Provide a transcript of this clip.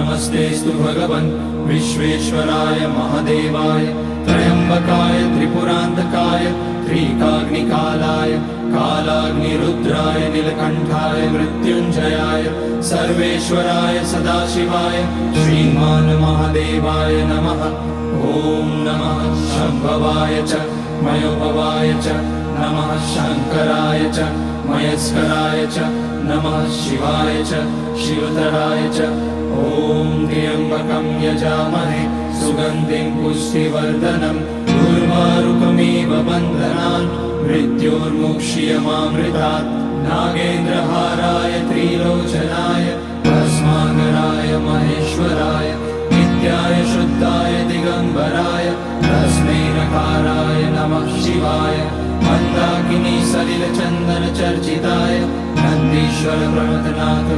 नमस्तेस्तु भगवन् विश्वेश्वराय महादेवाय त्र्यम्बकाय त्रिपुरान्तकाय त्रिकाग्निकालाय कालाग्निरुद्राय नीलकण्ठाय मृत्युञ्जयाय सर्वेश्वराय सदाशिवाय श्रीमान् महादेवाय नमः। ॐ नमः शम्भवाय च मयोभवाय च नमः शङ्कराय च मयस्कराय च नमः शिवाय च शिवतराय च। ॐ त्र्यम्बकं यजामहे सुगन्धिं पुष्टिवर्धनम् उर्वारुकमिव बन्धनान् मृत्योर्मुक्ष्यमामृतात्। नागेन्द्रहाराय त्रिलोचनाय भस्माकराय महेश्वराय नित्याय शुद्धाय दिगम्बराय तस्मै नकाराय नमः शिवाय। मन्दाकिनी सलिलचन्दन चर्चिताय नन्दीश्वर प्रमथनाथ